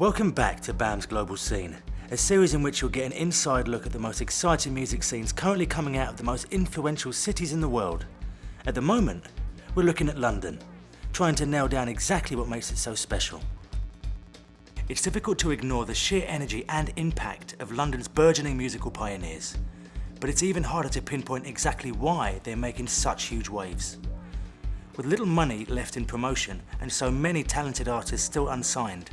Welcome back to BAMM's Global Scene, a series in which you'll get an inside look at the most exciting music scenes currently coming out of the most influential cities in the world. At the moment, we're looking at London, trying to nail down exactly what makes it so special. It's difficult to ignore the sheer energy and impact of London's burgeoning musical pioneers, but it's even harder to pinpoint exactly why they're making such huge waves. With little money left in promotion and so many talented artists still unsigned,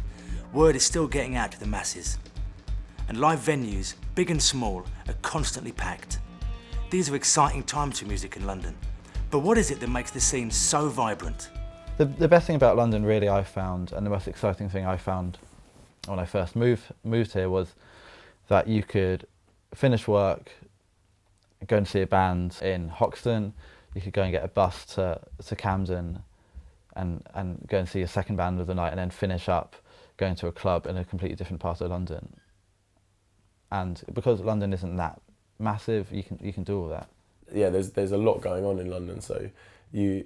word is still getting out to the masses. And live venues, big and small, are constantly packed. These are exciting times for music in London. But what is it that makes the scene so vibrant? The best thing about London really I found, and the most exciting thing I found when I first moved here, was that you could finish work, go and see a band in Hoxton, you could go and get a bus to Camden and go and see a second band of the night, and then finish up going to a club in a completely different part of London. And because London isn't that massive, you can do all that. Yeah, there's a lot going on in London, so you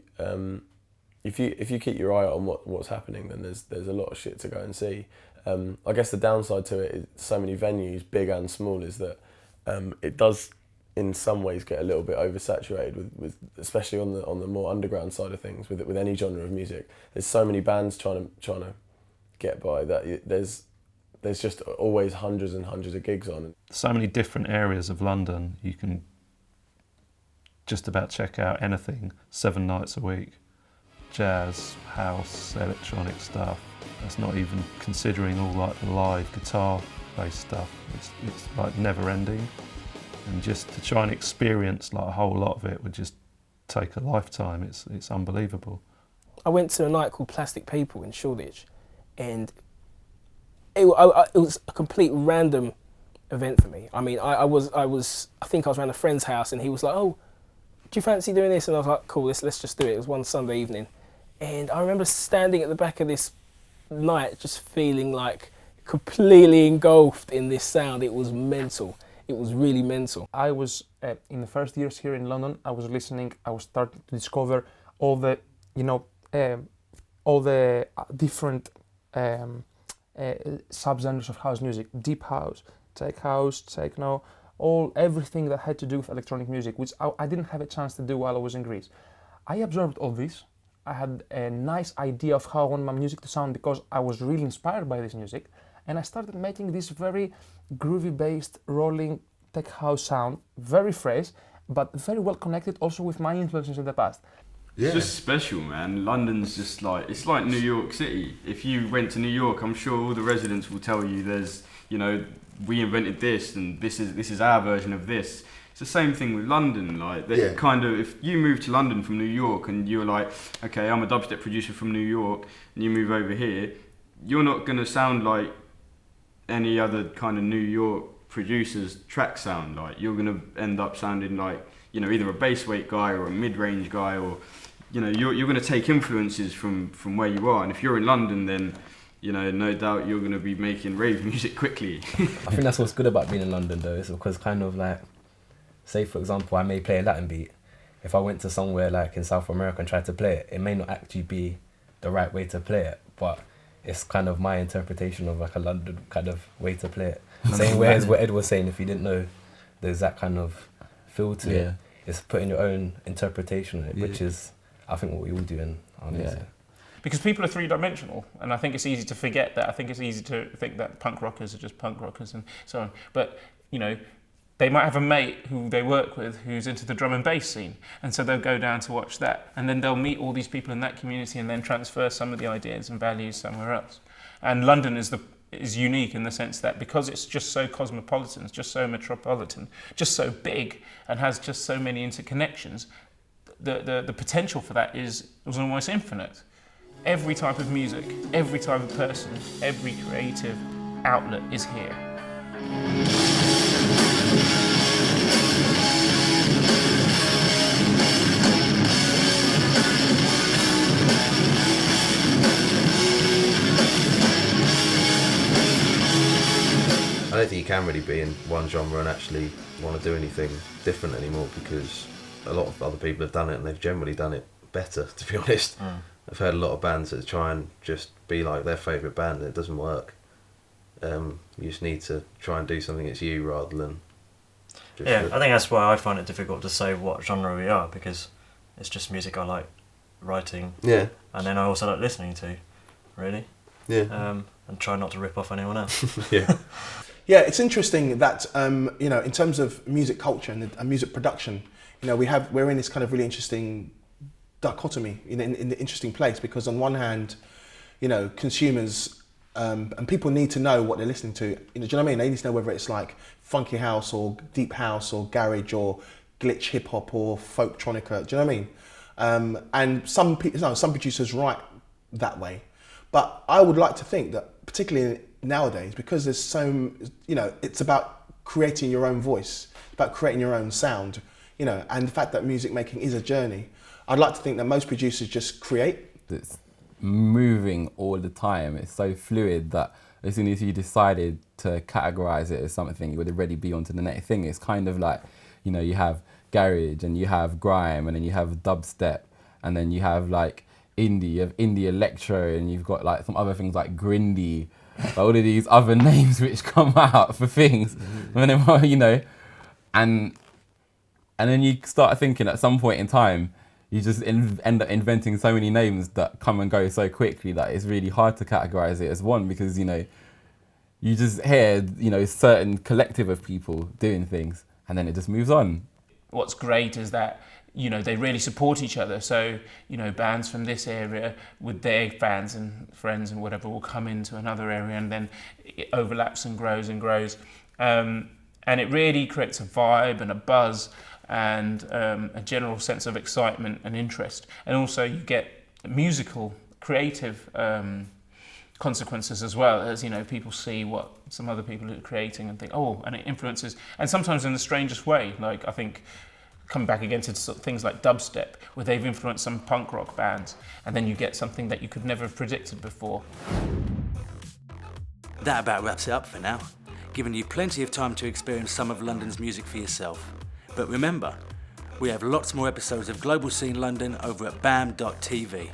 if you keep your eye on what's happening, then there's a lot of shit to go and see. I guess the downside to it is so many venues, big and small, is that it does in some ways get a little bit oversaturated with especially on the more underground side of things with any genre of music. There's so many bands trying to get by that there's just always hundreds and hundreds of gigs on. So many different areas of London, you can just about check out anything 7 nights a week. Jazz, house, electronic stuff. That's not even considering all like the live guitar-based stuff. It's like never ending. And just to try and experience like a whole lot of it would just take a lifetime. It's unbelievable. I went to a night called Plastic People in Shoreditch, and it was a complete random event for me. I mean, I think I was around a friend's house, and he was like, "Oh, do you fancy doing this?" And I was like, "Cool, let's just do it." It was one Sunday evening, and I remember standing at the back of this night, just feeling like completely engulfed in this sound. It was mental. It was really mental. I was in the first years here in London. I was listening. I was starting to discover all the, different subgenres of house music: deep house, tech house, techno, everything that had to do with electronic music, which I didn't have a chance to do while I was in Greece. I absorbed all this. I had a nice idea of how I want my music to sound because I was really inspired by this music, and I started making this very groovy-based, rolling tech house sound, very fresh, but very well connected also with my influences in the past. Yeah. It's just special, man. London's just like, it's like New York City. If you went to New York, I'm sure all the residents will tell you there's, we invented this and this is our version of this. It's the same thing with London. Like, kind of, if you move to London from New York and you're like, okay, I'm a dubstep producer from New York, and you move over here, you're not going to sound like any other kind of New York producer's track sound. Like, you're going to end up sounding like, either a bass weight guy or a mid-range guy, or, you're going to take influences from where you are. And if you're in London, then, no doubt you're going to be making rave music quickly. I think that's what's good about being in London, though, is because kind of like, say for example, I may play a Latin beat. If I went to somewhere like in South America and tried to play it, it may not actually be the right way to play it, but it's kind of my interpretation of like a London kind of way to play it. Same way as what Ed was saying, if you didn't know there's that kind of feel to it, it's putting your own interpretation on it, which is, I think, what we all do in our music. Because people are three-dimensional, and I think it's easy to forget that. I think it's easy to think that punk rockers are just punk rockers and so on. But, they might have a mate who they work with who's into the drum and bass scene, and so they'll go down to watch that, and then they'll meet all these people in that community and then transfer some of the ideas and values somewhere else. And London is unique in the sense that because it's just so cosmopolitan, it's just so metropolitan, just so big, and has just so many interconnections, the potential for that was almost infinite. Every type of music, every type of person, every creative outlet is here. I don't think you can really be in one genre and actually want to do anything different anymore, because a lot of other people have done it and they've generally done it better, to be honest. I've heard a lot of bands that try and just be like their favourite band and it doesn't work. You just need to try and do something that's you rather than just Yeah, I think that's why I find it difficult to say what genre we are, because it's just music I like writing, yeah, and then I also like listening to, really, yeah, and try not to rip off anyone else. yeah. Yeah, it's interesting that you know, in terms of music culture and music production, you know, we're in this kind of really interesting dichotomy, in the interesting place, because on one hand, you know, consumers and people need to know what they're listening to. You know, do you know what I mean? They need to know whether it's like funky house or deep house or garage or glitch hip hop or folktronica. Do you know what I mean? And some producers write that way, but I would like to think that particularly nowadays, because there's so, you know, it's about creating your own voice, about creating your own sound, you know, and the fact that music making is a journey. I'd like to think that most producers just create. It's moving all the time. It's so fluid that as soon as you decided to categorize it as something, you would already be onto the next thing. It's kind of like, you know, you have garage and you have grime and then you have dubstep and then you have like indie, you have indie electro, and you've got like some other things like grindy, all of these other names which come out for things. And then, you know, and then you start thinking at some point in time, you just end up inventing so many names that come and go so quickly that it's really hard to categorize it as one, because, you know, you just hear, you know, certain collective of people doing things and then it just moves on. What's great is that, you know, they really support each other. So, you know, bands from this area with their fans and friends and whatever will come into another area, and then it overlaps and grows and grows. And it really creates a vibe and a buzz and a general sense of excitement and interest. And also you get musical, creative consequences as well, as, you know, people see what some other people are creating and think, oh, and it influences, and sometimes in the strangest way. Like, I think, coming back again to things like dubstep, where they've influenced some punk rock bands, and then you get something that you could never have predicted before. That about wraps it up for now, giving you plenty of time to experience some of London's music for yourself. But remember, we have lots more episodes of Global Scene London over at BAMM.TV.